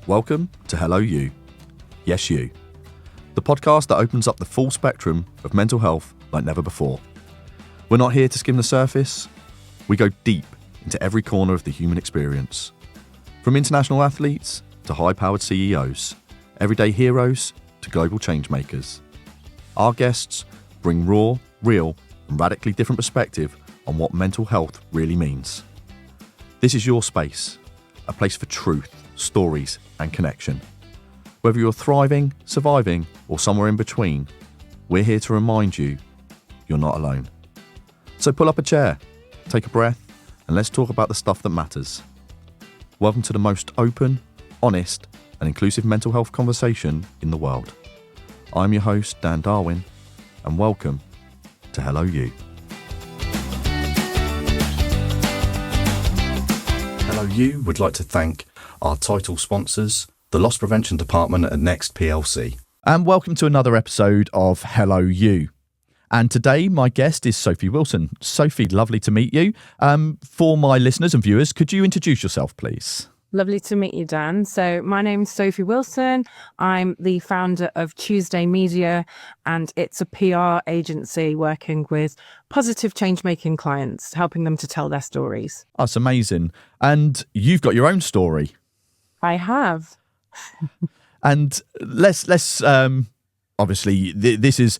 Welcome to Hello You. Yes, you. The podcast that opens up the full spectrum of mental health like never before. We're not here to skim the surface. We go deep into every corner of the human experience. From international athletes to high-powered CEOs, everyday heroes to global change makers. Our guests bring raw, real, and radically different perspective on what mental health really means. This is your space, a place for truth, stories, and connection. Whether you're thriving, surviving, or somewhere in between, we're here to remind you you're not alone. So pull up a chair, take a breath, and let's talk about the stuff that matters. Welcome to the most open, honest, and inclusive mental health conversation in the world. I'm your host, Dan Darwin, and welcome to Hello You. Hello You would like to thank our title sponsors, the Loss Prevention Department at Next PLC. And welcome to another episode of Hello You. And today my guest is Sophie Wilson. Sophie, lovely to meet you. For my listeners and viewers, could you introduce yourself, please? Lovely to meet you, Dan. So my name's Sophie Wilson. I'm the founder of Tuesday Media, and it's a PR agency working with positive change-making clients, helping them to tell their stories. That's amazing. And you've got your own story. I have. And let's obviously, this is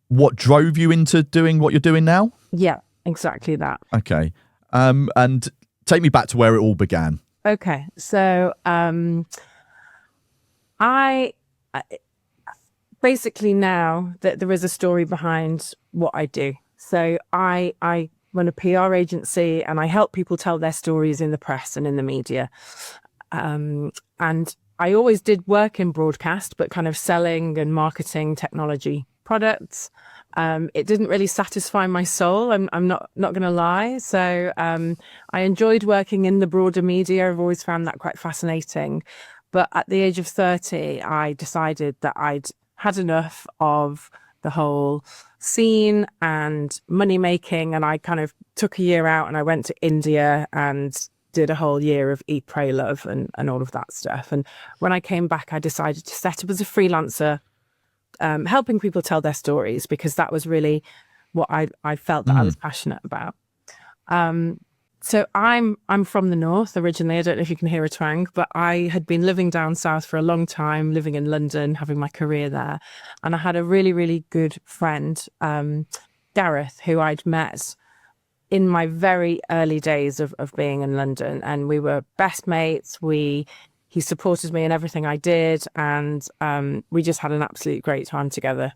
what drove you into doing what you're doing now? Yeah, exactly that. Okay. And take me back to where it all began. Okay, so I basically now that there is a story behind what I do. So I run a PR agency and I help people tell their stories in the press and in the media. And I always did work in broadcast, but kind of selling and marketing technology products. It didn't really satisfy my soul. I'm not going to lie. So I enjoyed working in the broader media. I've always found that quite fascinating. But at the age of 30, I decided that I'd had enough of the whole scene and money making. And I kind of took a year out and I went to India and did a whole year of Eat, Pray, Love and all of that stuff. And when I came back, I decided to set up as a freelancer, helping people tell their stories, because that was really what I felt that I was passionate about. So I'm from the north originally. I don't know if you can hear a twang, but I had been living down south for a long time, living in London, having my career there. And I had a really, really good friend, Gareth, who I'd met in my very early days of being in London. And we were best mates. He supported me in everything I did. And we just had an absolute great time together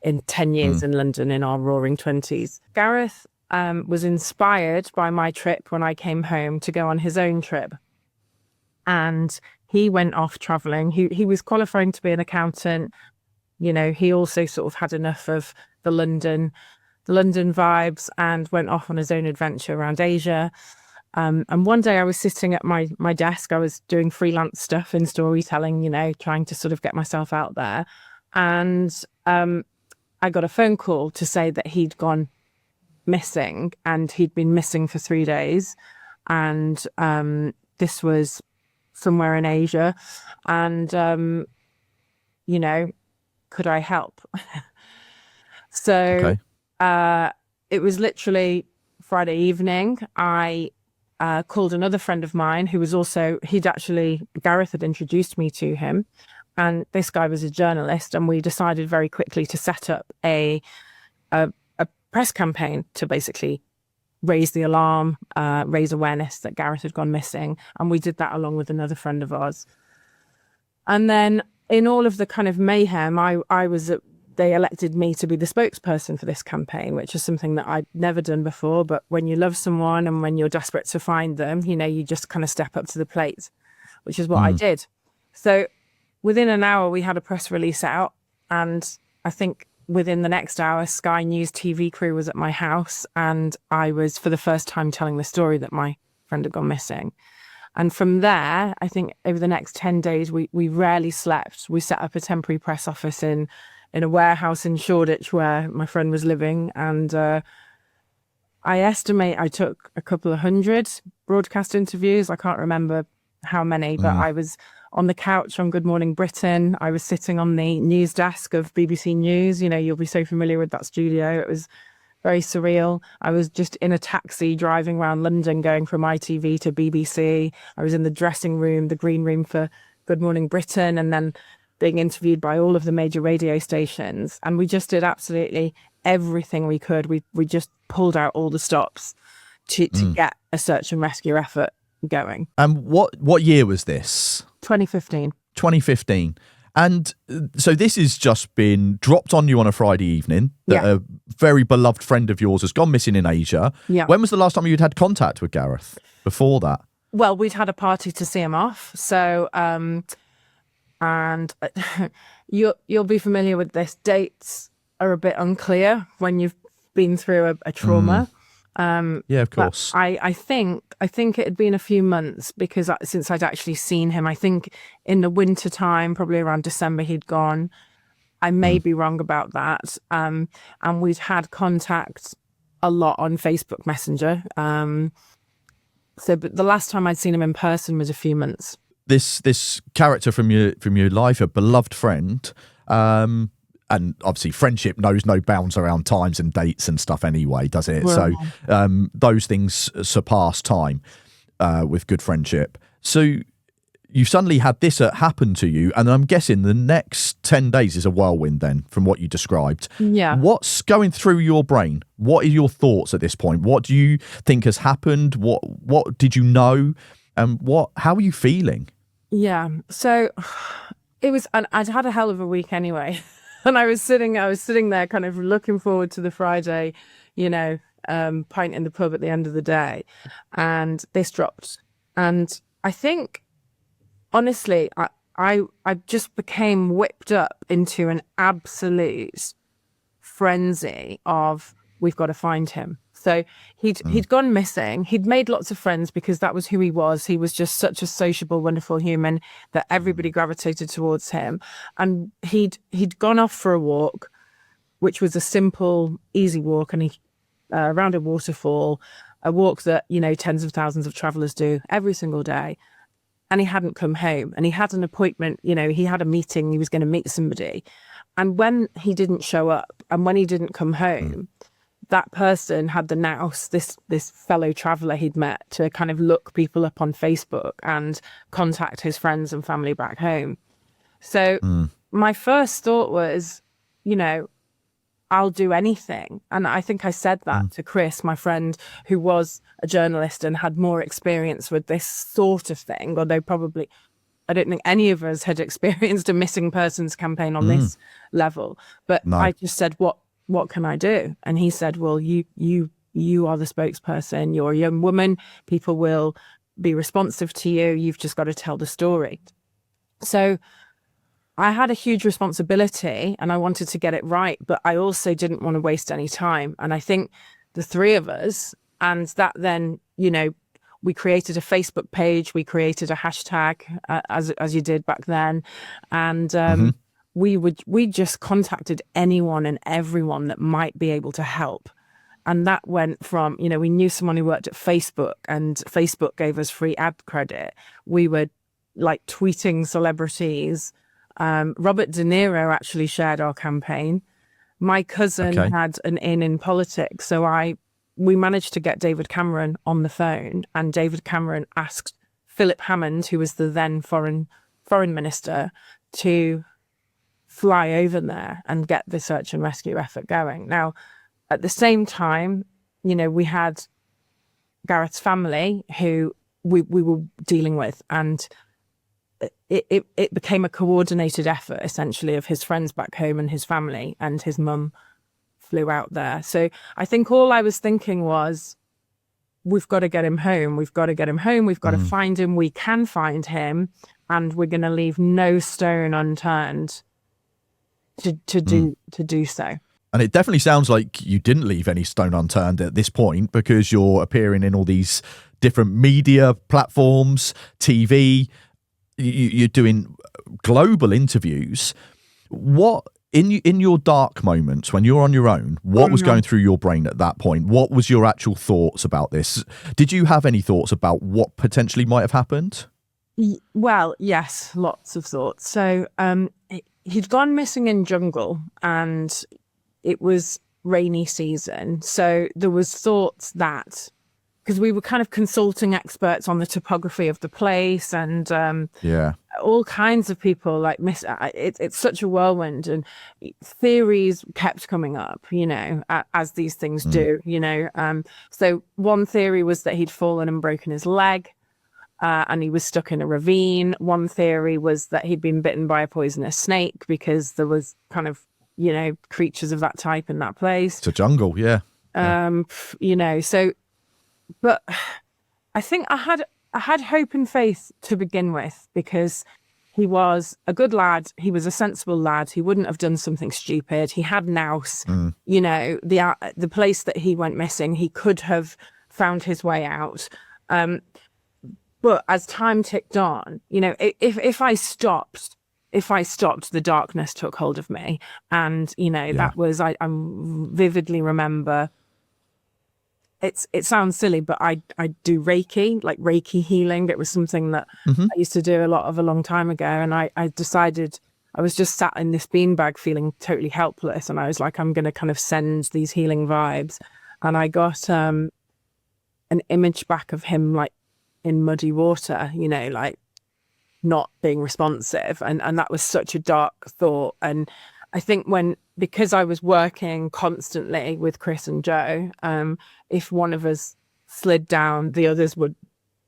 in 10 years in London in our roaring 20s. Gareth was inspired by my trip when I came home to go on his own trip. And he went off traveling. He was qualifying to be an accountant. You know, he also sort of had enough of the London vibes and went off on his own adventure around Asia. And one day I was sitting at my desk. I was doing freelance stuff in storytelling, you know, trying to sort of get myself out there. And I got a phone call to say that he'd gone missing, and he'd been missing for 3 days. And this was somewhere in Asia. And, you know, could I help? So it was literally Friday evening. I called another friend of mine who was also, Gareth had introduced me to him. And this guy was a journalist. And we decided very quickly to set up a press campaign to basically raise the alarm, raise awareness that Gareth had gone missing. And we did that along with another friend of ours. And then in all of the kind of mayhem, they elected me to be the spokesperson for this campaign, which is something that I'd never done before. But when you love someone and when you're desperate to find them, you know, you just kind of step up to the plate, which is what I did. So within an hour, we had a press release out. And I think within the next hour, Sky News TV crew was at my house. And I was, for the first time, telling the story that my friend had gone missing. And from there, I think over the next 10 days, we rarely slept. We set up a temporary press office in a warehouse in Shoreditch where my friend was living. And I estimate I took a couple of hundred broadcast interviews. I can't remember how many, but I was on the couch on Good Morning Britain. I was sitting on the news desk of BBC News. You know, you'll be so familiar with that studio. It was very surreal. I was just in a taxi driving around London, going from ITV to BBC. I was in the dressing room, the green room for Good Morning Britain, and then being interviewed by all of the major radio stations. And we just did absolutely everything we could. We just pulled out all the stops to get a search and rescue effort going. And what year was this? 2015. 2015. And so this has just been dropped on you on a Friday evening that a very beloved friend of yours has gone missing in Asia. Yeah. When was the last time you'd had contact with Gareth before that? Well, we'd had a party to see him off. So, and you'll be familiar with this. Dates are a bit unclear when you've been through a trauma. Yeah, of course. I think it had been a few months because since I'd actually seen him. I think in the winter time, probably around December, he'd gone. I may be wrong about that. And we'd had contact a lot on Facebook Messenger. But the last time I'd seen him in person was a few months. This character from your life, a beloved friend, and obviously friendship knows no bounds around times and dates and stuff anyway, does it? Well, so those things surpass time with good friendship. So you suddenly had this happen to you, and I'm guessing the next 10 days is a whirlwind then, from what you described. Yeah. What's going through your brain? What are your thoughts at this point? What do you think has happened? What did you know? And how are you feeling? Yeah. So it was, and I'd had a hell of a week anyway. And I was sitting there kind of looking forward to the Friday, pint in the pub at the end of the day. And this dropped. And I think, honestly, I just became whipped up into an absolute frenzy of, we've got to find him. So he'd gone missing. He'd made lots of friends because that was who he was. He was just such a sociable, wonderful human that everybody gravitated towards him. And he'd gone off for a walk, which was a simple, easy walk, and around a waterfall, a walk that, tens of thousands of travellers do every single day. And he hadn't come home, and he had an appointment, he had a meeting, he was going to meet somebody. And when he didn't show up and when he didn't come home, that person had the nous, this fellow traveller he'd met, to kind of look people up on Facebook and contact his friends and family back home. So my first thought was, I'll do anything. And I think I said that to Chris, my friend, who was a journalist and had more experience with this sort of thing, although probably I don't think any of us had experienced a missing persons campaign on this level. But no. I just said, what can I do? And he said, well, you are the spokesperson. You're a young woman. People will be responsive to you. You've just got to tell the story. So I had a huge responsibility and I wanted to get it right, but I also didn't want to waste any time. And I think the three of us, and that then, we created a Facebook page, we created a hashtag as you did back then. And we just contacted anyone and everyone that might be able to help. And that went from, we knew someone who worked at Facebook and Facebook gave us free ad credit. We were like tweeting celebrities. Robert De Niro actually shared our campaign. My cousin had an in politics. So we managed to get David Cameron on the phone, and David Cameron asked Philip Hammond, who was the then foreign minister, to fly over there and get the search and rescue effort going. Now, at the same time, we had Gareth's family who we were dealing with, and it became a coordinated effort, essentially, of his friends back home and his family, and his mum flew out there. So I think all I was thinking was, we've got to get him home. We've got to get him home. We've got to find him. We can find him, and we're going to leave no stone unturned to do so. And it definitely sounds like you didn't leave any stone unturned at this point, because you're appearing in all these different media platforms, TV. You're doing global interviews. What in your dark moments when you're on your own, what was going through your brain at that point? What was your actual thoughts about this? Did you have any thoughts about what potentially might have happened? Well, yes, lots of thoughts. So he'd gone missing in jungle, and it was rainy season. So there was thoughts that, because we were kind of consulting experts on the topography of the place, and Yeah. all kinds of people like it's such a whirlwind, and theories kept coming up, as these things do, so one theory was that he'd fallen and broken his leg, and he was stuck in a ravine. One theory was that he'd been bitten by a poisonous snake, because there was kind of, creatures of that type in that place. It's a jungle, yeah. So, but I think I had hope and faith to begin with, because he was a good lad. He was a sensible lad. He wouldn't have done something stupid. He had nous. The place that he went missing, he could have found his way out. But as time ticked on, if I stopped, the darkness took hold of me. And, that was, I vividly remember, it sounds silly, but I do Reiki, like Reiki healing. It was something that I used to do a long time ago. And I decided, I was just sat in this beanbag feeling totally helpless. And I was like, I'm going to kind of send these healing vibes. And I got an image back of him, like in muddy water, like not being responsive. And that was such a dark thought. And I think because I was working constantly with Chris and Joe, if one of us slid down, the others would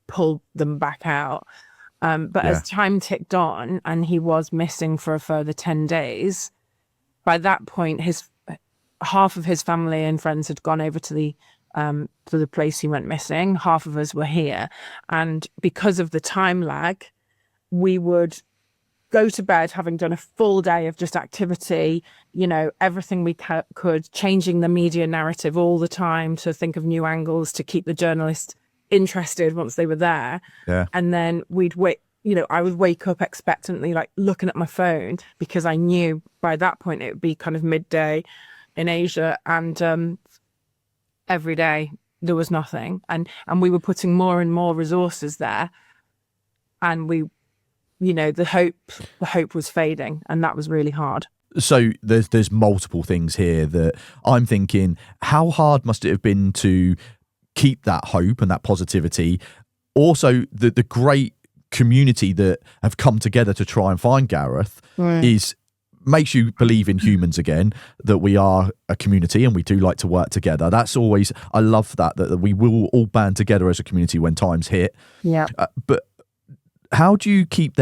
pull them back out. But as time ticked on and he was missing for a further 10 days, by that point, half of his family and friends had gone over to the place he went missing. Half of us were here. And because of the time lag, we would go to bed having done a full day of just activity, everything we could, changing the media narrative all the time to think of new angles to keep the journalists interested once they were there. Yeah. And then we'd wait, I would wake up expectantly, like looking at my phone, because I knew by that point it would be kind of midday in Asia. And every day there was nothing. And we were putting more and more resources there. And the hope was fading, and that was really hard. So there's multiple things here that I'm thinking, how hard must it have been to keep that hope and that positivity? Also, the great community that have come together to try and find Gareth makes you believe in humans again, that we are a community and we do like to work together. That's always, I love that we will all band together as a community when times hit. Yeah. But how do you keep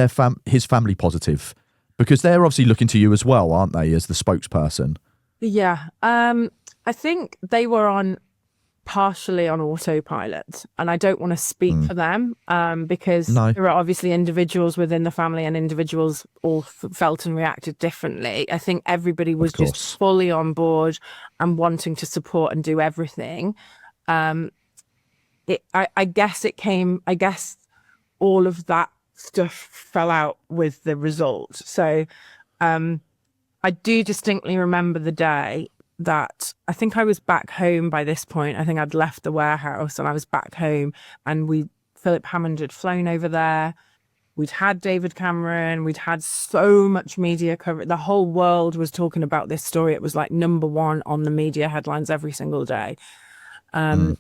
his family positive? Because they're obviously looking to you as well, aren't they, as the spokesperson? Yeah. I think they were partially on autopilot, and I don't want to speak for them, because there are obviously individuals within the family, and individuals all felt and reacted differently. I think everybody was just fully on board and wanting to support and do everything. I guess all of that stuff fell out with the result. So I do distinctly remember the day that I think I was back home by this point. I think I'd left the warehouse and I was back home, and Philip Hammond had flown over there. We'd had David Cameron. We'd had so much media coverage. The whole world was talking about this story. It was like number one on the media headlines every single day. And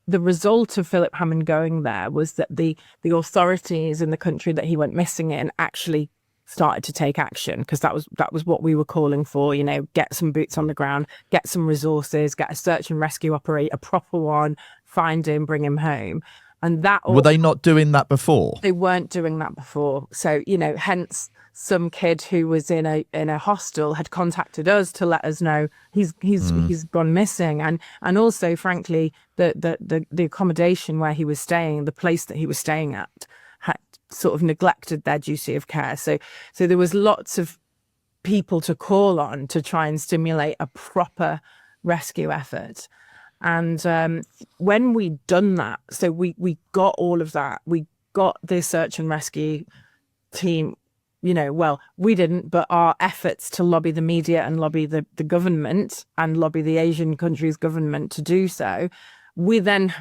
the result of Philip Hammond going there was that the authorities in the country that he went missing in actually started to take action, because that was what we were calling for. Get some boots on the ground, get some resources, get a search and rescue operate, a proper one, find him, bring him home. And were they not doing that before? They weren't doing that before. So hence some kid who was in a hostel had contacted us to let us know he's gone missing, and also frankly the accommodation where he was staying, the place that he was staying at, had sort of neglected their duty of care. So there was lots of people to call on to try and stimulate a proper rescue effort. And when we'd done that, so we got all of that, we got the search and rescue team. Well, we didn't, but our efforts to lobby the media and lobby the government and lobby the Asian countries' government to do so, we then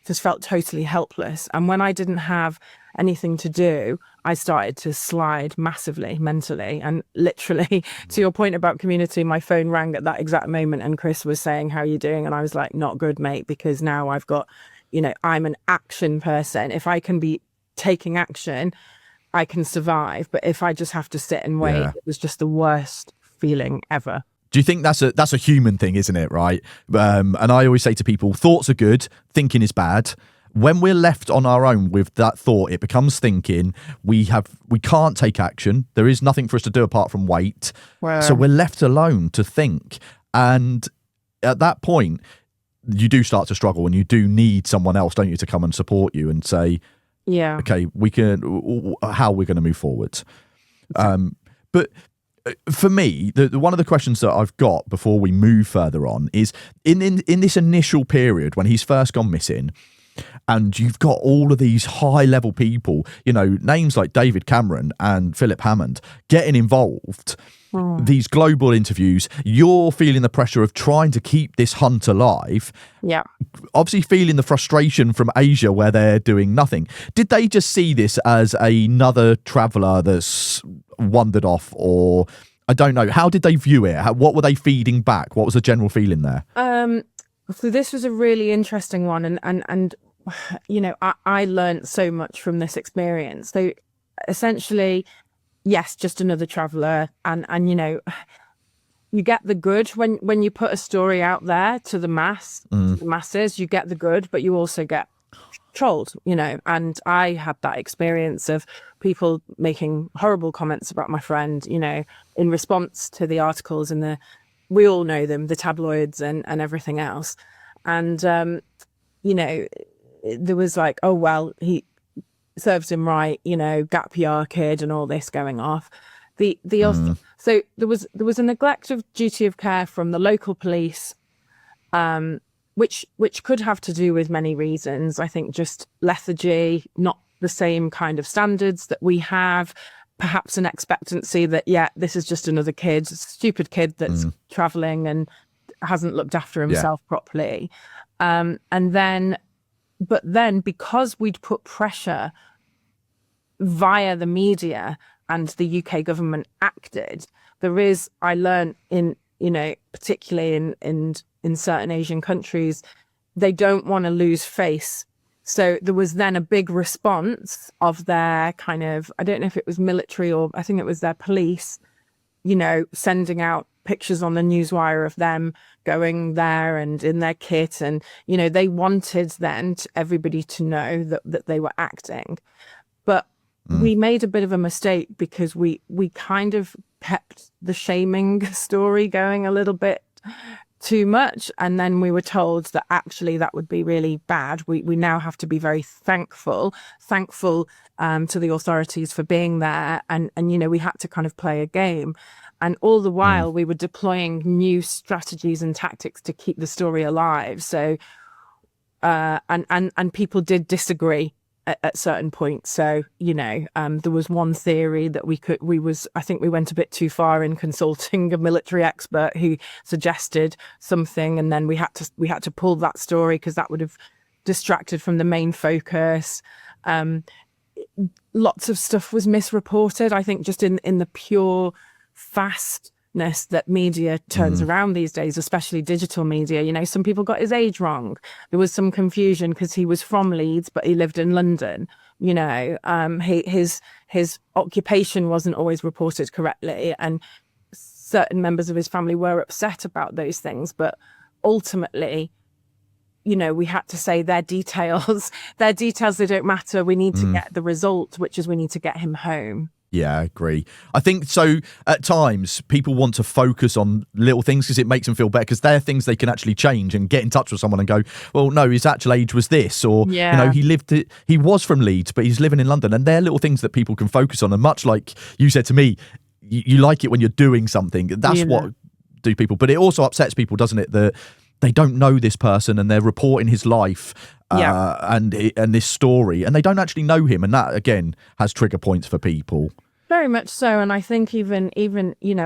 just felt totally helpless. And when I didn't have anything to do, I started to slide massively mentally. And literally, to your point about community, my phone rang at that exact moment and Chris was saying, how are you doing? And I was like, not good, mate, because now I've got, I'm an action person. If I can be taking action, I can survive. But if I just have to sit and wait, it was just the worst feeling ever. Do you think that's a human thing, isn't it? Right. And I always say to people, thoughts are good, thinking is bad. When we're left on our own with that thought, it becomes thinking. We can't take action. There is nothing for us to do apart from wait. Wow. So we're left alone to think. And at that point, you do start to struggle and you do need someone else, don't you, to come and support you and say, yeah, okay, how we're going to move forward. But for me, one of the questions that I've got before we move further on is in this initial period when he's first gone missing, and you've got all of these high level people, names like David Cameron and Philip Hammond getting involved, these global interviews, you're feeling the pressure of trying to keep this hunt alive. Yeah. Obviously feeling the frustration from Asia where they're doing nothing. Did they just see this as another traveller that's wandered off, or I don't know, how did they view it? What were they feeding back? What was the general feeling there? So this was a really interesting one, and I learned so much from this experience. So essentially, yes, just another traveller, and you get the good when you put a story out there to the masses. You get the good, but you also get trolled, and I had that experience of people making horrible comments about my friend, in response to the articles and we all know them, the tabloids and everything else. And, there was like, oh, well, he serves him right, gap year kid and all this going off. So there was a neglect of duty of care from the local police, which could have to do with many reasons. I think just lethargy, not the same kind of standards that we have, perhaps an expectancy that, this is just another kid, stupid kid that's traveling and hasn't looked after himself properly. But then because we'd put pressure via the media and the UK government acted, I learned particularly in certain Asian countries, they don't want to lose face. So there was then a big response of their kind of, I don't know if it was military or I think it was their police, sending out pictures on the newswire of them going there and in their kit. And, they wanted then everybody to know that they were acting. But we made a bit of a mistake because we kind of kept the shaming story going a little bit too much, and then we were told that actually that would be really bad. We now have to be very thankful to the authorities for being there, and we had to kind of play a game, and all the while we were deploying new strategies and tactics to keep the story alive. So and people did disagree at certain points. So, there was one theory that I think we went a bit too far in consulting a military expert who suggested something. And then we had to pull that story because that would have distracted from the main focus. Lots of stuff was misreported. I think just in the pure fastness that media turns around these days, especially digital media. Some people got his age wrong. There was some confusion because he was from Leeds, but he lived in London. His occupation wasn't always reported correctly, and certain members of his family were upset about those things. But ultimately, we had to say their details, they don't matter. We need to get the result, which is we need to get him home. Yeah, I agree. I think so. At times, people want to focus on little things because it makes them feel better, because they're things they can actually change and get in touch with someone and go, well, no, his actual age was this, or he was from Leeds, but he's living in London, and they're little things that people can focus on. And much like you said to me, you like it when you're doing something. That's what do people. But it also upsets people, doesn't it, that they don't know this person and they're reporting his life and this story, and they don't actually know him, and that again has trigger points for people. Very much so. And I think even,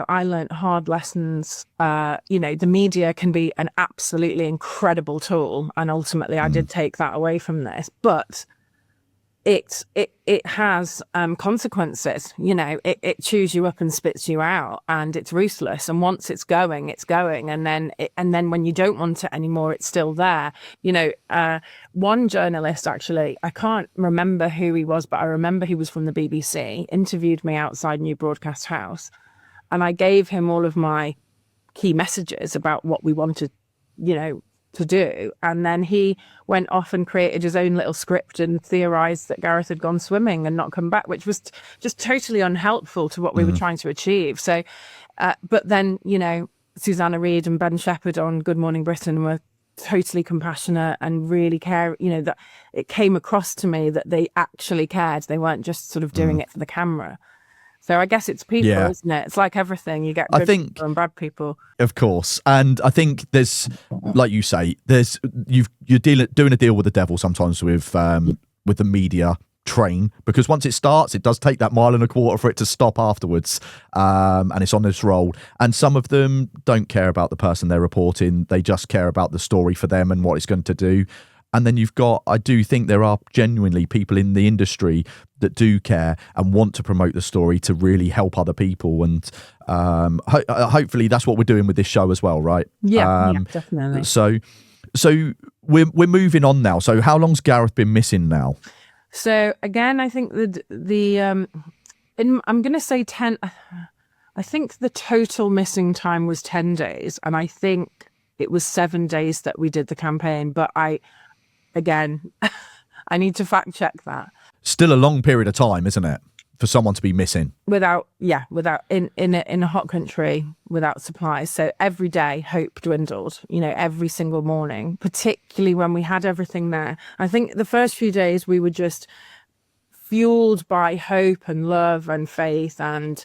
I learned hard lessons. The media can be an absolutely incredible tool. And ultimately I did take that away from this, but it has consequences. It chews you up and spits you out, and it's ruthless. And once it's going, and then when you don't want it anymore, it's still there. One journalist, actually, I can't remember who he was, but I remember he was from the BBC, interviewed me outside New Broadcast House, and I gave him all of my key messages about what we wanted, to do. And then he went off and created his own little script and theorized that Gareth had gone swimming and not come back, which was just totally unhelpful to what we were trying to achieve. So, but then, Susanna Reid and Ben Shepherd on Good Morning Britain were totally compassionate and really care, that it came across to me that they actually cared. They weren't just sort of doing it for the camera. So I guess it's people, isn't it? It's like everything. You get good people and bad people. Of course. And I think there's, like you say, you're doing a deal with the devil sometimes with the media train, because once it starts, it does take that mile and a quarter for it to stop afterwards. And it's on this roll. And some of them don't care about the person they're reporting. They just care about the story for them and what it's going to do. And then I do think there are genuinely people in the industry that do care and want to promote the story to really help other people. And hopefully that's what we're doing with this show as well, right? Yeah, definitely. So we're moving on now. So how long's Gareth been missing now? So again, I think I'm going to say 10. I think the total missing time was 10 days. And I think it was 7 days that we did the campaign. But Again, I need to fact check that. Still a long period of time, isn't it, for someone to be missing? Without in a hot country, without supplies. So every day hope dwindled, every single morning, particularly when we had everything there. I think the first few days we were just fueled by hope and love and faith, and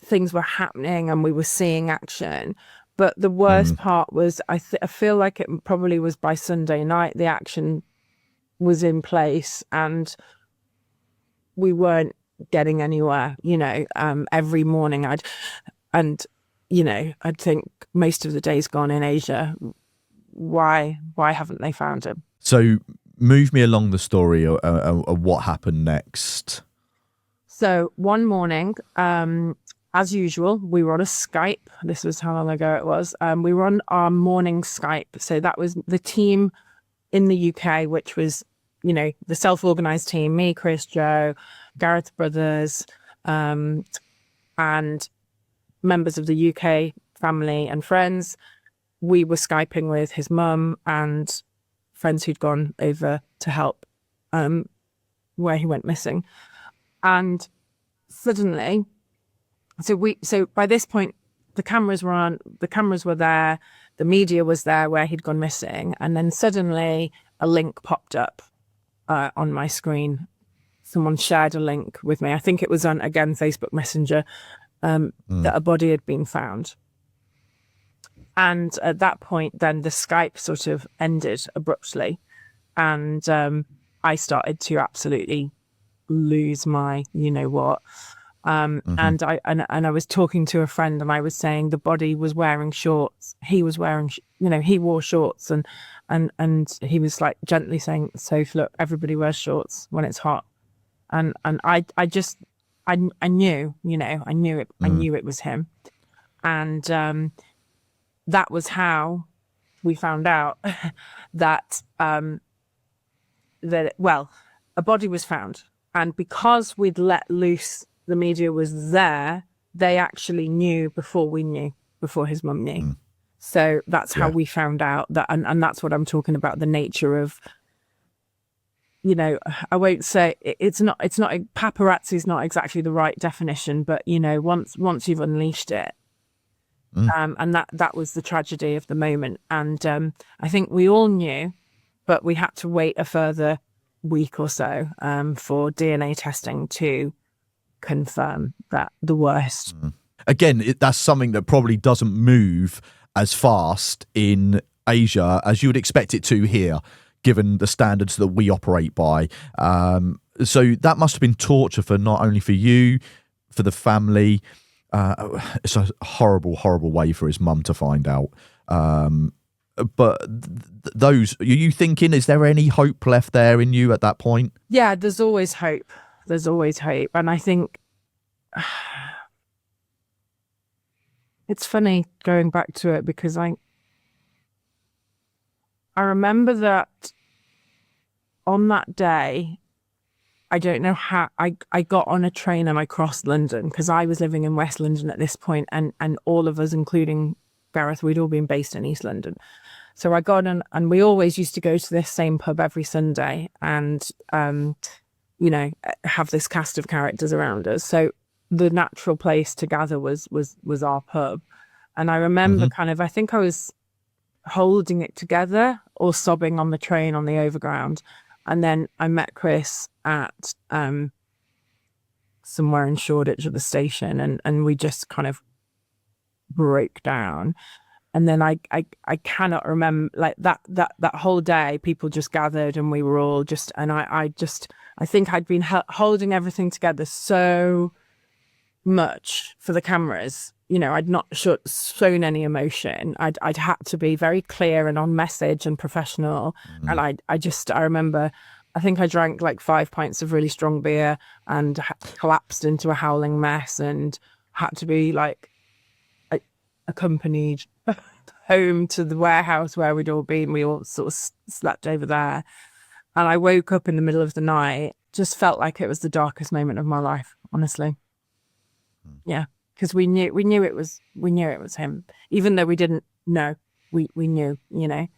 things were happening and we were seeing action. But the worst part was, I feel like it probably was by Sunday night, the action was in place and we weren't getting anywhere, every morning I'd think most of the days gone in Asia. Why haven't they found him? So move me along the story of what happened next. So one morning, as usual, we were on a Skype. This was how long ago it was. We were on our morning Skype. So that was the team in the UK, which was, the self-organised team, me, Chris, Joe, Gareth brothers, and members of the UK family and friends. We were Skyping with his mum and friends who'd gone over to help where he went missing. And suddenly... So by this point, the cameras were on, the cameras were there, the media was there where he'd gone missing. And then suddenly a link popped up on my screen. Someone shared a link with me. I think it was on, again, Facebook Messenger, that a body had been found. And at that point, then the Skype sort of ended abruptly. And I started to absolutely lose my, what. And I was talking to a friend and I was saying the body was wearing shorts. He was wearing, he wore shorts and he was like gently saying, Soph, look, everybody wears shorts when it's hot. And I knew, I knew it was him. And that was how we found out that, a body was found. And because we'd let loose, the media was there, they actually knew before his mum knew. So that's how we found out that, and that's what I'm talking about, the nature of, I won't say it's not paparazzi is not exactly the right definition, but once you've unleashed it, and that was the tragedy of the moment. And I think we all knew, but we had to wait a further week or so for DNA testing to confirm that the worst. Again, that's something that probably doesn't move as fast in Asia as you would expect it to here, given the standards that we operate by. So that must have been torture for not only for you, for the family. It's a horrible, horrible way for his mum to find out. But those, are you thinking, is there any hope left there in you at that point? Yeah, there's always hope. There's always hope. And I think it's funny going back to it because I remember that on that day, I don't know how, I got on a train and I crossed London because I was living in West London at this point, and all of us, including Gareth, we'd all been based in East London. So I got on, and we always used to go to this same pub every Sunday and, you know, have this cast of characters around us. So the natural place to gather was our pub. And I remember kind of, I think I was holding it together or sobbing on the train on the overground. And then I met Chris at somewhere in Shoreditch at the station, and we just kind of broke down. And then I cannot remember, like that whole day, people just gathered and we were all just, and I think I'd been holding everything together so much for the cameras. You know, I'd not shown any emotion. I'd had to be very clear and on message and professional. And I remember, I think I drank like 5 pints of really strong beer and collapsed into a howling mess and had to be like accompanied home to the warehouse where we'd all been. We all sort of slept over there. And I woke up in the middle of the night, just felt like it was the darkest moment of my life, honestly. Yeah. Because we knew it was him, even though we didn't know. We knew, you know.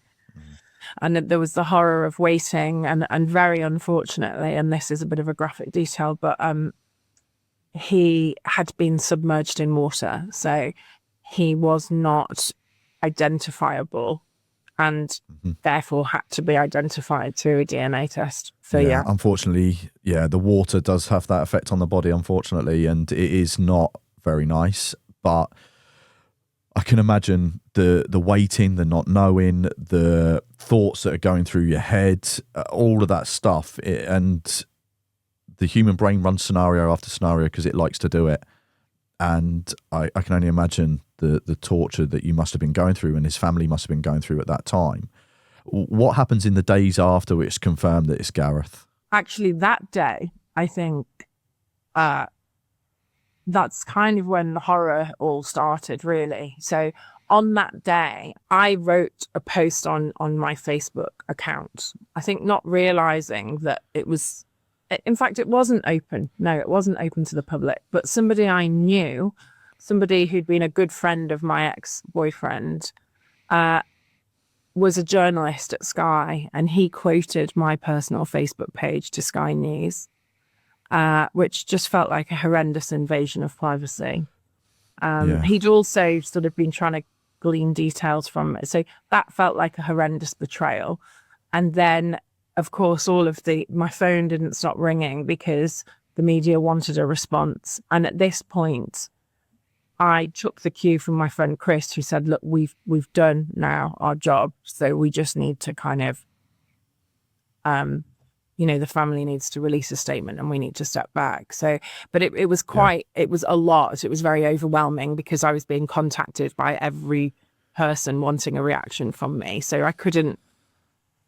And there was the horror of waiting, and very unfortunately, and this is a bit of a graphic detail, but he had been submerged in water, so he was not identifiable, and therefore had to be identified through a DNA test. So yeah, unfortunately, the water does have that effect on the body, unfortunately, and it is not very nice. But I can imagine the waiting, the not knowing, the thoughts that are going through your head, all of that stuff. And the human brain runs scenario after scenario because it likes to do it. And I can only imagine the torture that you must have been going through and his family must have been going through at that time. What happens in the days after it's confirmed that it's Gareth? Actually, that day, I think that's kind of when the horror all started, really. So on that day, I wrote a post on my Facebook account, I think not realizing that it was, in fact, it wasn't open. No, it wasn't open to the public, but somebody I knew, somebody who'd been a good friend of my ex-boyfriend, was a journalist at Sky, and he quoted my personal Facebook page to Sky News, which just felt like a horrendous invasion of privacy. He'd also sort of been trying to glean details from it. So that felt like a horrendous betrayal. And then, of course, my phone didn't stop ringing because the media wanted a response. And at this point, I took the cue from my friend Chris, who said, look, we've done now our job. So we just need to kind of, the family needs to release a statement and we need to step back. So, but it was it was a lot. It was very overwhelming because I was being contacted by every person wanting a reaction from me. So I couldn't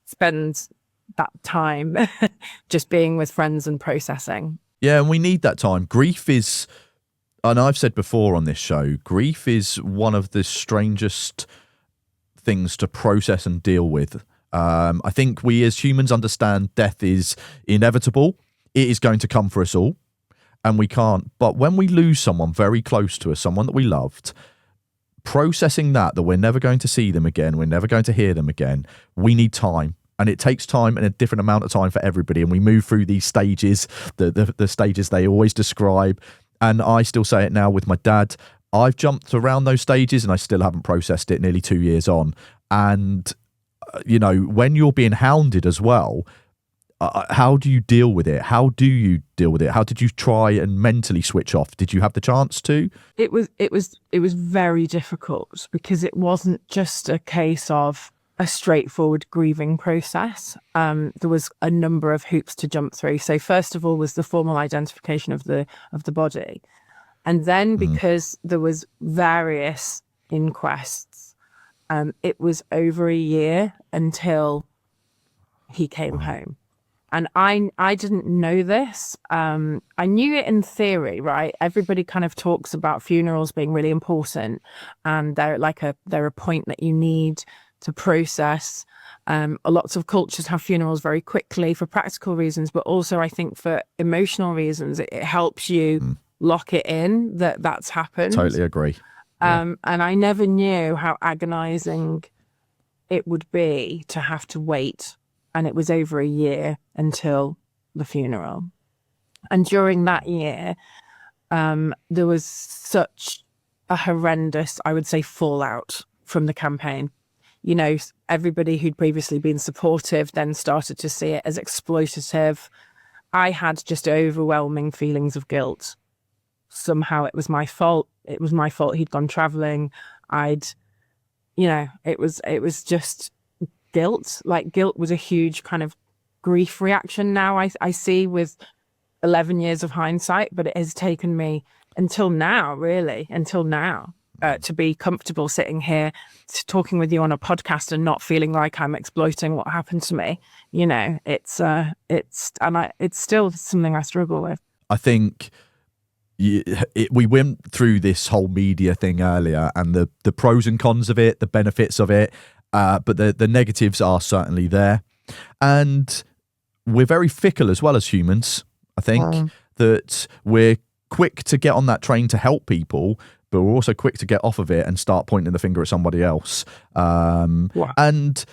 spend that time just being with friends and processing. Yeah, and we need that time. Grief is, and I've said before on this show, grief is one of the strangest things to process and deal with. I think we as humans understand death is inevitable. It is going to come for us all, and we can't. But when we lose someone very close to us, someone that we loved, processing that we're never going to see them again, we're never going to hear them again, we need time. And it takes time and a different amount of time for everybody. And we move through these stages, the stages they always describe. And I still say it now with my dad. I've jumped around those stages and I still haven't processed it nearly 2 years on. And, when you're being hounded as well, how do you deal with it? How do you deal with it? How did you try and mentally switch off? Did you have the chance to? It was very difficult because it wasn't just a case of a straightforward grieving process. There was a number of hoops to jump through. So first of all was the formal identification of the body. And then because there was various inquests, it was over a year until he came home. And I didn't know this. I knew it in theory, right? Everybody kind of talks about funerals being really important, and they're a point that you need to process. Lots of cultures have funerals very quickly for practical reasons, but also I think for emotional reasons, it helps you lock it in that that's happened. Totally agree. And I never knew how agonizing it would be to have to wait. And it was over a year until the funeral. And during that year, there was such a horrendous, I would say, fallout from the campaign. You know, everybody who'd previously been supportive then started to see it as exploitative. I had just overwhelming feelings of guilt. Somehow it was my fault. It was my fault he'd gone traveling. It was just guilt. Like, guilt was a huge kind of grief reaction now I see with 11 years of hindsight, but it has taken me until now to be comfortable sitting here talking with you on a podcast and not feeling like I'm exploiting what happened to me. You know, it's still something I struggle with. I think we went through this whole media thing earlier, and the pros and cons of it, the benefits of it, but the negatives are certainly there. And we're very fickle as well as humans. I think that we're quick to get on that train to help people, but we're also quick to get off of it and start pointing the finger at somebody else. And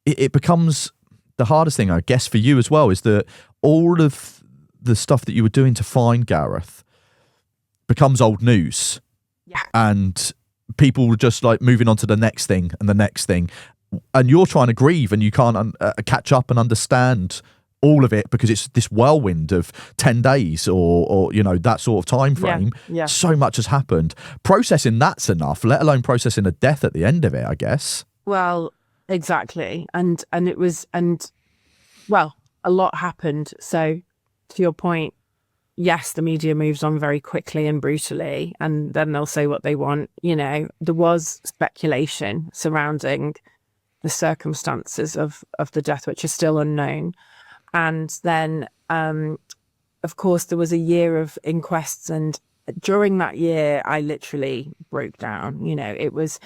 it becomes the hardest thing, I guess, for you as well, is that all of the stuff that you were doing to find Gareth becomes old news. Yeah. And people were just like moving on to the next thing and the next thing. And you're trying to grieve and you can't catch up and understand all of it because it's this whirlwind of 10 days or that sort of time frame. Yeah. So much has happened. Processing that's enough, let alone processing a death at the end of it, I guess. Well, exactly. And a lot happened. So to your point, yes, the media moves on very quickly and brutally, and then they'll say what they want. You know, there was speculation surrounding the circumstances of the death, which is still unknown. And then, of course, there was a year of inquests. And during that year, I literally broke down. You know, it was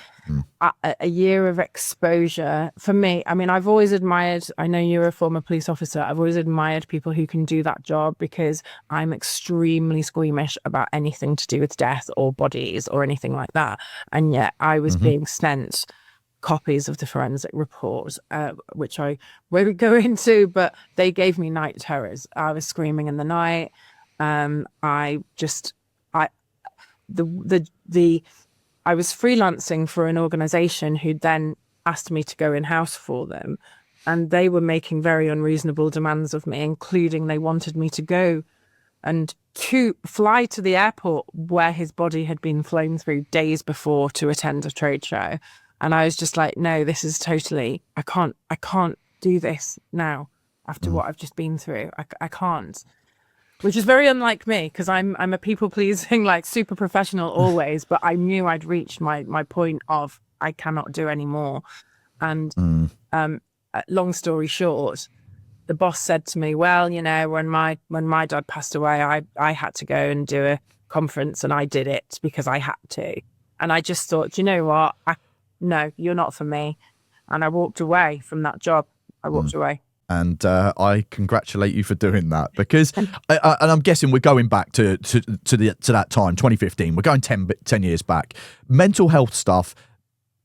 a year of exposure for me. I mean, I've always admired, I know you're a former police officer, I've always admired people who can do that job because I'm extremely squeamish about anything to do with death or bodies or anything like that. And yet I was being sent copies of the forensic report, which I won't go into, but they gave me night terrors. I was screaming in the night. I was freelancing for an organization who then asked me to go in-house for them, and they were making very unreasonable demands of me, including they wanted me to go and to fly to the airport where his body had been flown through days before to attend a trade show. And I was just like, no, this is totally, I can't do this now after what I've just been through. I can't, which is very unlike me because I'm a people pleasing, like super professional always, but I knew I'd reached my point of I cannot do anymore. And long story short, the boss said to me, well, you know, when my dad passed away, I had to go and do a conference and I did it because I had to. And I just thought, you know what? No, you're not for me. And I walked away from that job. I walked away. And I congratulate you for doing that because, and I'm guessing we're going back to that time, 2015. We're going 10 years back. Mental health stuff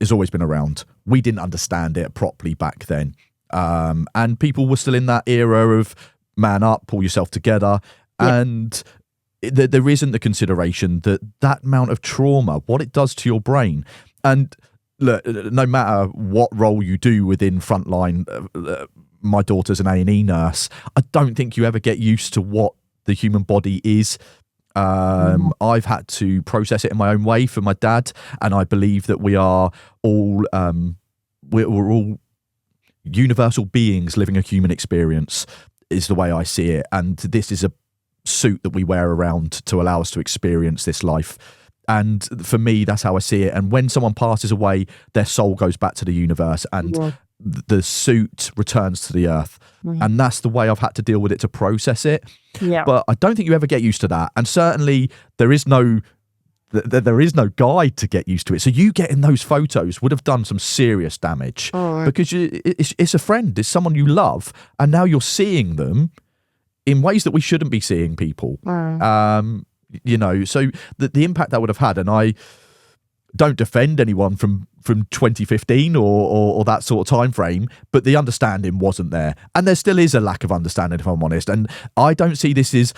has always been around. We didn't understand it properly back then. And people were still in that era of man up, pull yourself together. Yeah. And there isn't the consideration that amount of trauma, what it does to your brain. And look, no matter what role you do within frontline, my daughter's an A&E nurse, I don't think you ever get used to what the human body is. I've had to process it in my own way for my dad, and I believe that we are all we're all universal beings living a human experience is the way I see it. And this is a suit that we wear around to allow us to experience this life. And for me, that's how I see it. And when someone passes away, their soul goes back to the universe and the suit returns to the earth. And that's the way I've had to deal with it to process it. Yeah. But I don't think you ever get used to that. And certainly there is no guide to get used to it. So you getting those photos would have done some serious damage because it's a friend, it's someone you love, and now you're seeing them in ways that we shouldn't be seeing people. You know, so the impact that would have had, and I don't defend anyone from 2015 or that sort of time frame, but the understanding wasn't there, and there still is a lack of understanding, if I'm honest. And I don't see this as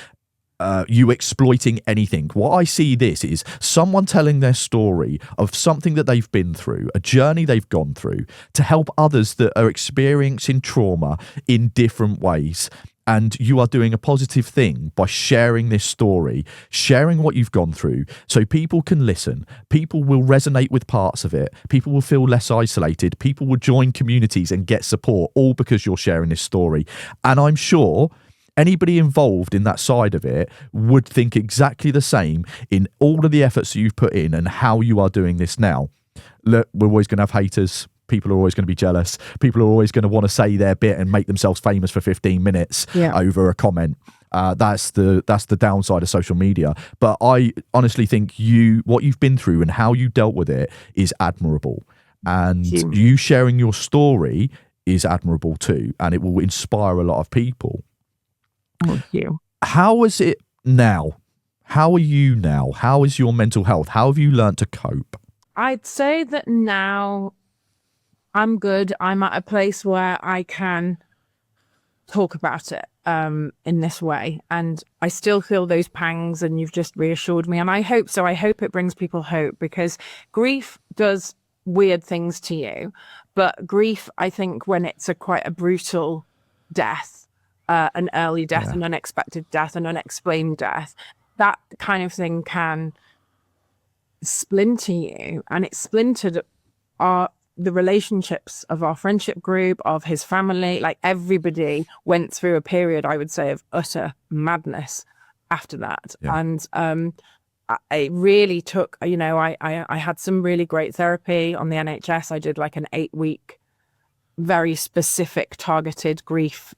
you exploiting anything. What I see this is someone telling their story of something that they've been through, a journey they've gone through, to help others that are experiencing trauma in different ways. And you are doing a positive thing by sharing this story, sharing what you've gone through, so people can listen. People will resonate with parts of it. People will feel less isolated. People will join communities and get support, all because you're sharing this story. And I'm sure anybody involved in that side of it would think exactly the same in all of the efforts that you've put in and how you are doing this now. Look, we're always going to have haters. People are always going to be jealous. People are always going to want to say their bit and make themselves famous for 15 minutes over a comment. That's the downside of social media. But I honestly think what you've been through and how you dealt with it is admirable. And you sharing your story is admirable too. And it will inspire a lot of people. Thank you. How is it now? How are you now? How is your mental health? How have you learned to cope? I'd say that now I'm good. I'm at a place where I can talk about it in this way. And I still feel those pangs, and you've just reassured me. And I hope so. I hope it brings people hope, because grief does weird things to you. But grief, I think, when it's quite a brutal death, an early death, an unexpected death, an unexplained death, that kind of thing can splinter you. And it splintered the relationships of our friendship group, of his family. Like, everybody went through a period, I would say, of utter madness after that. And it really took, I had some really great therapy on the NHS. I did like an 8-week, very specific, targeted grief.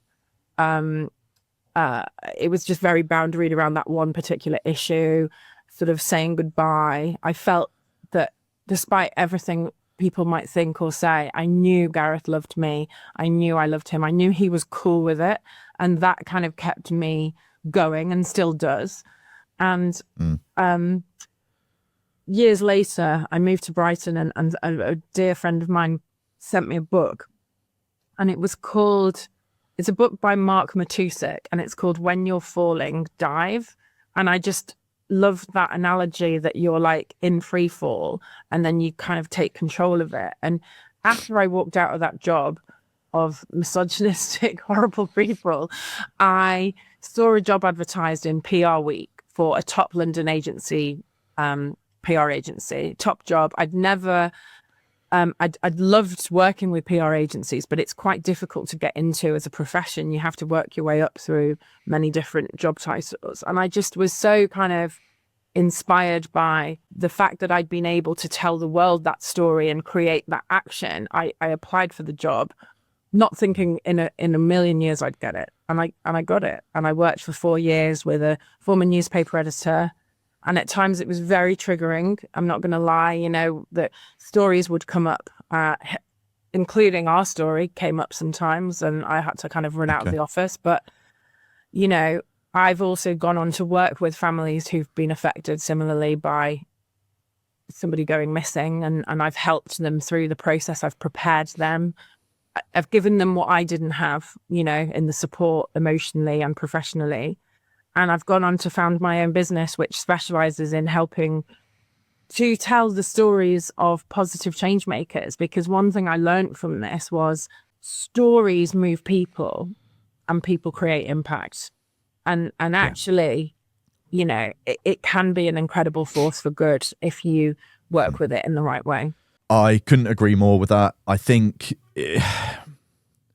It was just very boundaried around that one particular issue, sort of saying goodbye. I felt that despite everything people might think or say, I knew Gareth loved me. I knew I loved him. I knew he was cool with it. And that kind of kept me going, and still does. And years later, I moved to Brighton, and a dear friend of mine sent me a book. And it was called, it's a book by Mark Matusik, and it's called When You're Falling, Dive. And I just love that analogy that you're like in free fall and then you kind of take control of it. And after I walked out of that job of misogynistic, horrible free fall, I saw a job advertised in PR Week for a top London agency, PR agency, top job. I'd loved working with PR agencies, but it's quite difficult to get into as a profession. You have to work your way up through many different job titles. And I just was so kind of inspired by the fact that I'd been able to tell the world that story and create that action. I applied for the job, not thinking in a million years I'd get it. And I got it. And I worked for 4 years with a former newspaper editor. And at times it was very triggering. I'm not going to lie, that stories would come up, including our story came up sometimes, and I had to kind of run out of the office. But, I've also gone on to work with families who've been affected similarly by somebody going missing, and I've helped them through the process. I've prepared them. I've given them what I didn't have, in the support emotionally and professionally. And I've gone on to found my own business, which specializes in helping to tell the stories of positive change makers. Because one thing I learned from this was stories move people and people create impact. And actually, it can be an incredible force for good if you work with it in the right way. I couldn't agree more with that. I think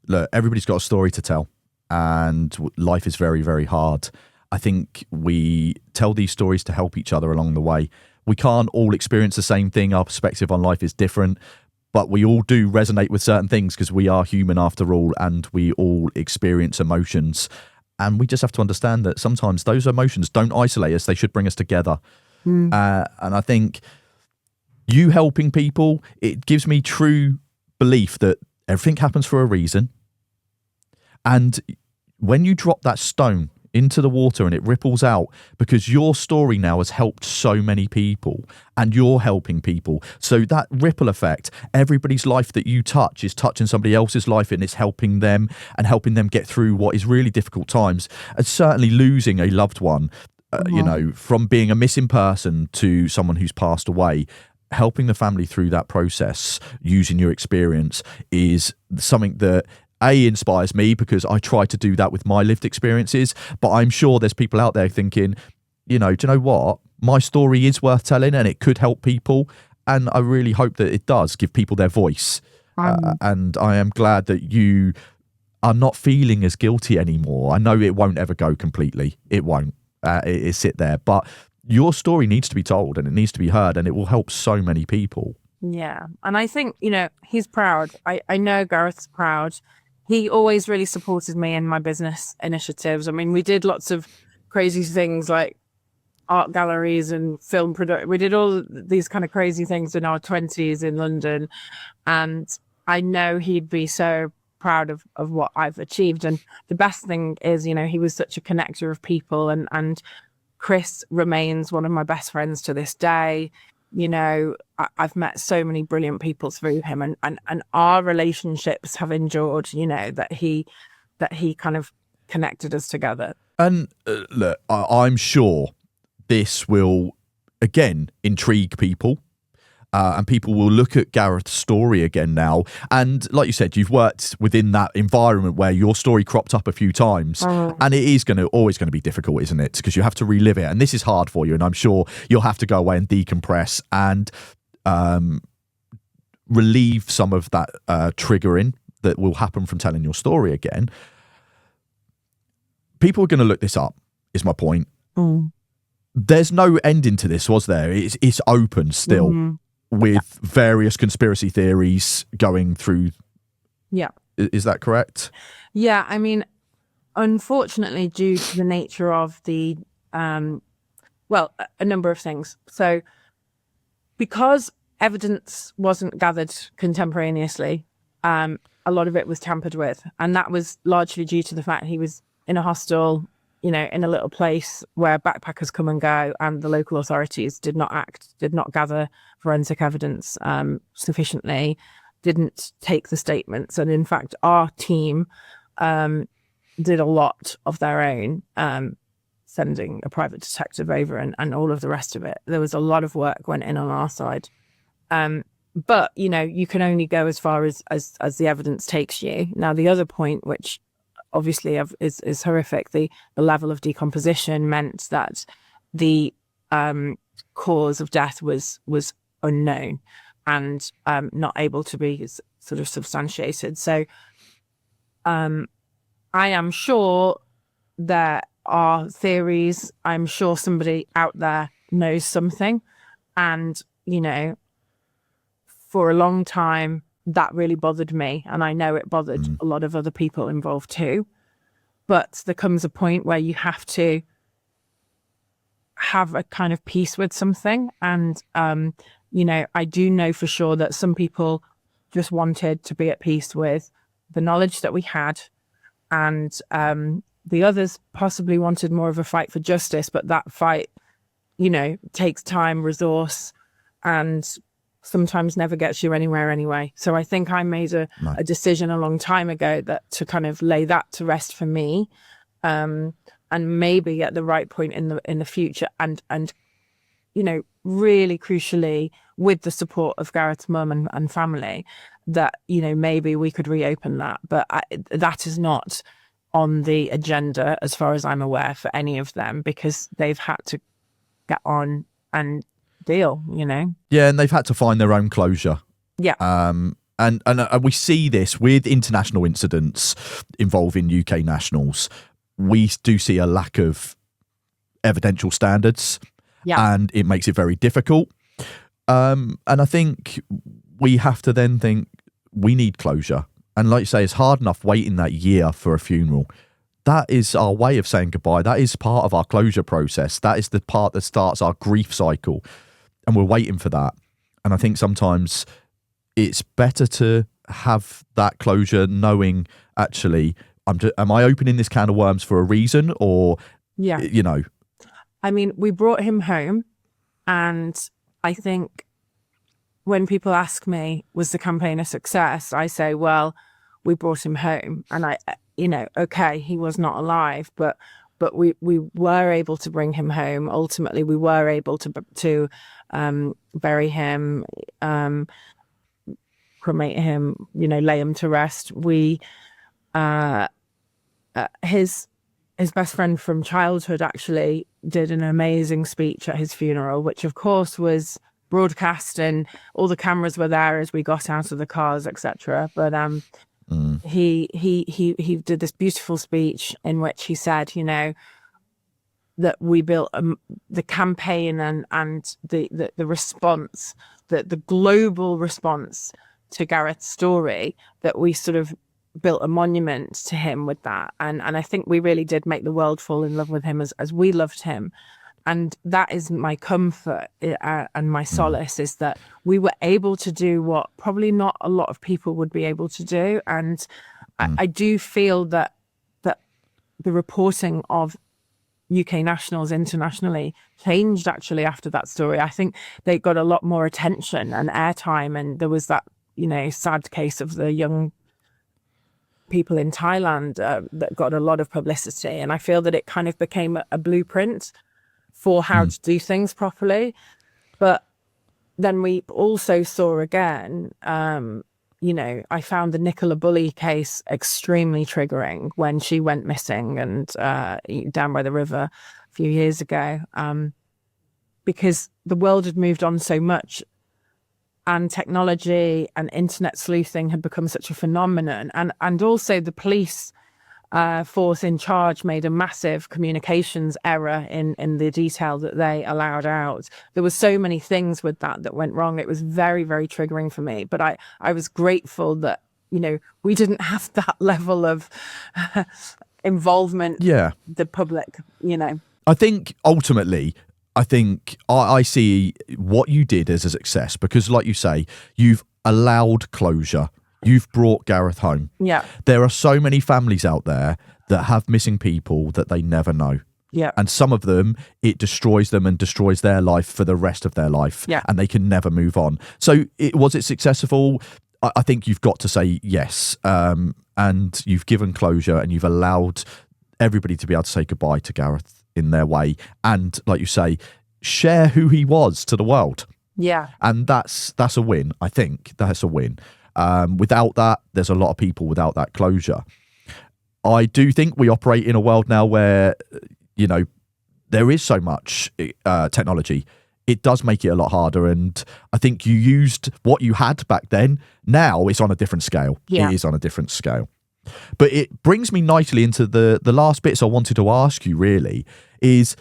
look, everybody's got a story to tell, and life is very, very hard. I think we tell these stories to help each other along the way. We can't all experience the same thing. Our perspective on life is different, but we all do resonate with certain things because we are human after all, and we all experience emotions. And we just have to understand that sometimes those emotions don't isolate us. They should bring us together. And I think you helping people, it gives me true belief that everything happens for a reason. And when you drop that stone into the water and it ripples out, because your story now has helped so many people and you're helping people. So that ripple effect, everybody's life that you touch is touching somebody else's life, and it's helping them and helping them get through what is really difficult times. And certainly losing a loved one, you know, from being a missing person to someone who's passed away, helping the family through that process using your experience is something that inspires me, because I try to do that with my lived experiences. But I'm sure there's people out there thinking, you know, do you know what? My story is worth telling and it could help people. And I really hope that it does give people their voice. And I am glad that you are not feeling as guilty anymore. I know it won't ever go completely. It won't. It sit there. But your story needs to be told and it needs to be heard, and it will help so many people. Yeah. And I think, you know, he's proud. I know Gareth's proud. He always really supported me in my business initiatives. I mean, we did lots of crazy things like art galleries and film production. We did all these kind of crazy things in our 20s in London. And I know he'd be so proud of what I've achieved. And the best thing is, you know, he was such a connector of people, and Chris remains one of my best friends to this day. You know, I've met so many brilliant people through him, and our relationships have endured, you know, that he kind of connected us together. And look, I'm sure this will, again, intrigue people. And people will look at Gareth's story again now. And like you said, you've worked within that environment where your story cropped up a few times. And it is always going to be difficult, isn't it? Because you have to relive it. And this is hard for you. And I'm sure you'll have to go away and decompress and relieve some of that triggering that will happen from telling your story again. People are going to look this up, is my point. There's no ending to this, was there? It's open still. With various conspiracy theories going through. Yeah. Is that correct? Yeah. I mean, unfortunately, due to the nature of the, well, a number of things. So because evidence wasn't gathered contemporaneously, a lot of it was tampered with. And that was largely due to the fact he was in a hostel, you know, in a little place where backpackers come and go, and the local authorities did not gather forensic evidence sufficiently, didn't take the statements. And in fact, our team did a lot of their own, sending a private detective over and all of the rest of it. There was a lot of work went in on our side. But, you know, you can only go as far as the evidence takes you. Now, the other point, which obviously is horrific, the level of decomposition meant that the cause of death was unknown and not able to be sort of substantiated. So I am sure there are theories. I'm sure somebody out there knows something. And, you know, for a long time, that really bothered me. And I know it bothered a lot of other people involved too. But there comes a point where you have to have a kind of peace with something. And, you know, I do know for sure that some people just wanted to be at peace with the knowledge that we had. And the others possibly wanted more of a fight for justice. But that fight, you know, takes time, resource, and sometimes never gets you anywhere anyway. So I think I made a decision a long time ago that to kind of lay that to rest for me, and maybe at the right point in the future, and you know, really crucially with the support of Gareth's mum and family, that, you know, maybe we could reopen that. But that is not on the agenda as far as I'm aware for any of them, because they've had to get on and deal, you know. Yeah, and they've had to find their own closure. Yeah. And we see this with international incidents involving UK nationals. We do see a lack of evidential standards, and it makes it very difficult. And I think we have to then think we need closure. And like you say, it's hard enough waiting that year for a funeral. That is our way of saying goodbye. That is part of our closure process. That is the part that starts our grief cycle. And we're waiting for that. And I think sometimes it's better to have that closure knowing, actually, am I opening this can of worms for a reason? Or, you know. I mean, we brought him home, and I think when people ask me, was the campaign a success? I say, well, we brought him home, and okay, he was not alive, but we were able to bring him home. Ultimately, we were able to bury him, cremate him, lay him to rest. His best friend from childhood actually did an amazing speech at his funeral, which of course was broadcast, and all the cameras were there as we got out of the cars, etc. But he did this beautiful speech in which he said, that we built the campaign and the response, the global response to Gareth's story, that we sort of built a monument to him with that. And I think we really did make the world fall in love with him as we loved him. And that is my comfort and my solace, is that we were able to do what probably not a lot of people would be able to do. And I do feel that the reporting of UK nationals internationally changed actually after that story. I think they got a lot more attention and airtime, and there was that, sad case of the young people in Thailand that got a lot of publicity. And I feel that it kind of became a blueprint for how to do things properly. But then we also saw again, I found the Nicola Bulley case extremely triggering when she went missing and down by the river a few years ago, because the world had moved on so much, and technology and internet sleuthing had become such a phenomenon. And also the police force in charge made a massive communications error in the detail that they allowed out. There were so many things with that went wrong. It was very, very triggering for me. But I was grateful that, we didn't have that level of involvement. The public, I think ultimately, I see what you did as a success, because like you say, you've allowed closure. You've brought Gareth home. Yeah. There are so many families out there that have missing people that they never know. Yeah. And some of them, it destroys them and destroys their life for the rest of their life. Yeah. And they can never move on. So was it successful? I think you've got to say yes. And you've given closure, and you've allowed everybody to be able to say goodbye to Gareth in their way. And like you say, share who he was to the world. Yeah. And that's a win. I think that's a win. Without that, there's a lot of people without that closure. I do think we operate in a world now where, there is so much technology. It does make it a lot harder. And I think you used what you had back then. Now it's on a different scale. Yeah. It is on a different scale. But it brings me nicely into the last bits I wanted to ask you, really, is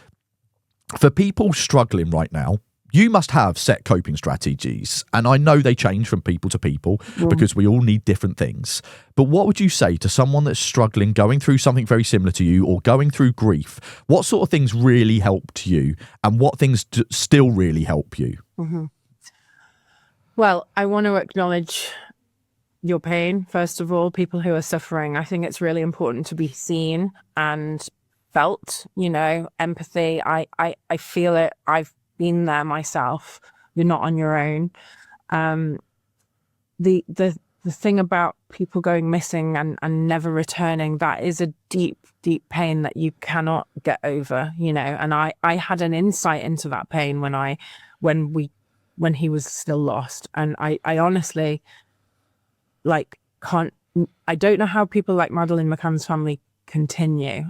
for people struggling right now, you must have set coping strategies. And I know they change from people to people because we all need different things. But what would you say to someone that's struggling, going through something very similar to you, or going through grief? What sort of things really helped you, and what things still really help you? Mm-hmm. Well, I want to acknowledge your pain, first of all, people who are suffering. I think it's really important to be seen and felt, empathy. I feel it. I've been there myself. You're not on your own. The thing about people going missing and never returning, that is a deep, deep pain that you cannot get over, and I had an insight into that pain when he was still lost. And I honestly, I don't know how people like Madeleine McCann's family continue,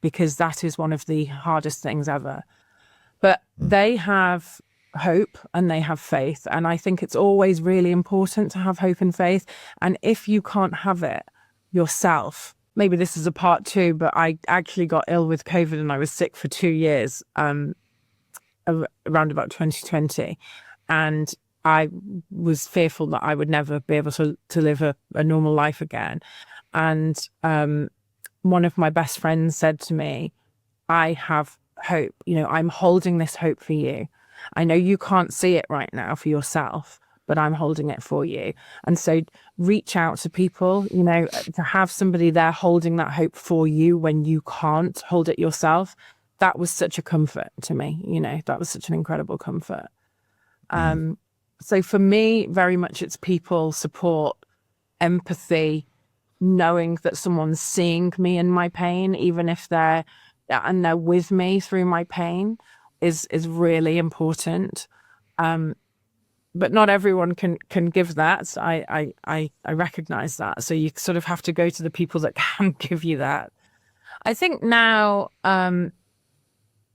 because that is one of the hardest things ever. But they have hope and they have faith. And I think it's always really important to have hope and faith. And if you can't have it yourself, maybe this is a part two, but I actually got ill with COVID and I was sick for 2 years, around about 2020. And I was fearful that I would never be able to live a normal life again. And one of my best friends said to me, I have hope. I'm holding this hope for you. I know you can't see it right now for yourself, but I'm holding it for you. And so reach out to people, to have somebody there holding that hope for you when you can't hold it yourself. That was such a comfort to me. That was such an incredible comfort. So for me, very much it's people, support, empathy, knowing that someone's seeing me in my pain, even if they're with me through my pain, is really important. But not everyone can give that. I recognize that. So you sort of have to go to the people that can give you that. I think now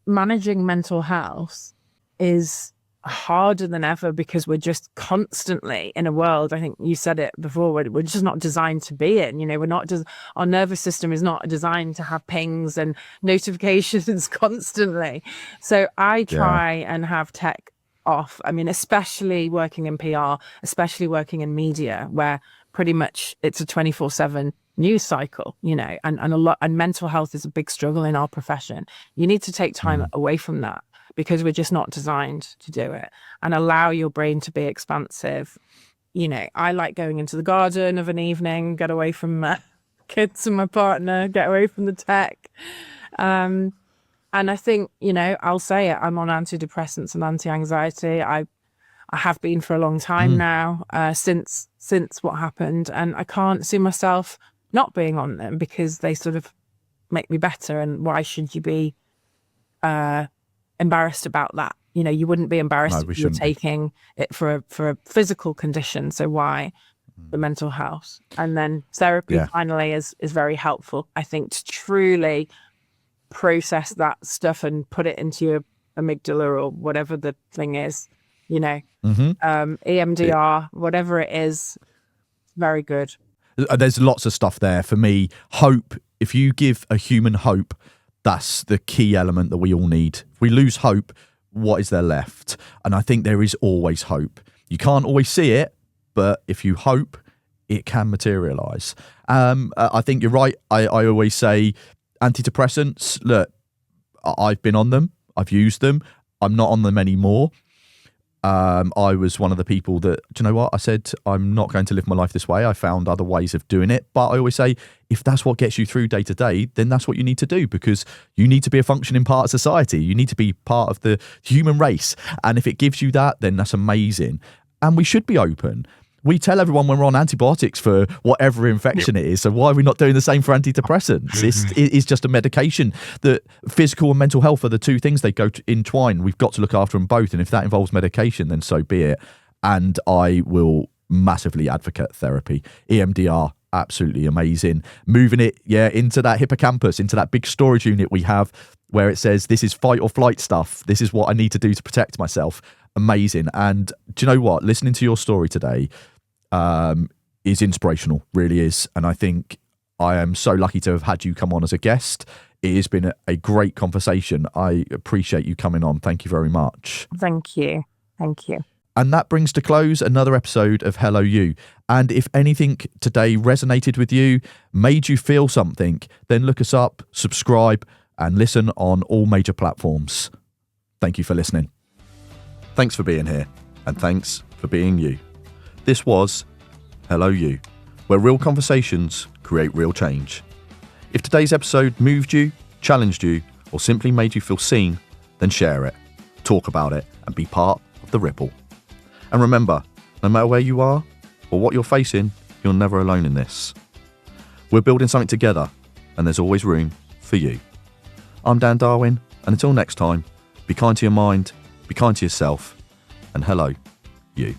managing mental health is harder than ever because we're just constantly in a world, I think you said it before, we're just not designed to be in. We're not just, our nervous system is not designed to have pings and notifications constantly. So I try and have tech off. I mean, especially working in PR, especially working in media, where pretty much it's a 24/7 news cycle, and mental health is a big struggle in our profession. You need to take time away from that, because we're just not designed to do it, and allow your brain to be expansive. I like going into the garden of an evening, get away from my kids and my partner, get away from the tech. And I think, I'll say it, I'm on antidepressants and anti-anxiety. I have been for a long time now, since what happened. And I can't see myself not being on them because they sort of make me better. And why should you be embarrassed about that? You wouldn't be embarrassed if you're taking it for a physical condition. So why the mental health? And then therapy finally is very helpful, I think, to truly process that stuff and put it into your amygdala or whatever the thing is, EMDR, whatever it is. Very good. There's lots of stuff there. For me, hope, if you give a human hope, that's the key element that we all need. If we lose hope, what is there left? And I think there is always hope. You can't always see it, but if you hope, it can materialize. I think you're right. I always say antidepressants, look, I've been on them. I've used them. I'm not on them anymore. I was one of the people that, do you know what? I said, I'm not going to live my life this way. I found other ways of doing it. But I always say, if that's what gets you through day to day, then that's what you need to do, because you need to be a functioning part of society. You need to be part of the human race. And if it gives you that, then that's amazing. And we should be open. We tell everyone when we're on antibiotics for whatever infection it is. So why are we not doing the same for antidepressants? It's just a medication. That physical and mental health are the two things, they go to entwine. We've got to look after them both. And if that involves medication, then so be it. And I will massively advocate therapy. EMDR, absolutely amazing. Moving it, into that hippocampus, into that big storage unit we have where it says, this is fight or flight stuff. This is what I need to do to protect myself. Amazing. And do you know what? Listening to your story today is inspirational, really is. And I think I am so lucky to have had you come on as a guest. It has been a great conversation. I appreciate you coming on. Thank you very much. Thank you. Thank you. And that brings to close another episode of Hello You. And if anything today resonated with you, made you feel something, then look us up, subscribe, and listen on all major platforms. Thank you for listening. Thanks for being here, and thanks for being you. This was Hello You, where real conversations create real change. If today's episode moved you, challenged you, or simply made you feel seen, then share it, talk about it, and be part of the ripple. And remember, no matter where you are or what you're facing, you're never alone in this. We're building something together, and there's always room for you. I'm Dan Darwin, and until next time, be kind to your mind, be kind to yourself, and hello, you.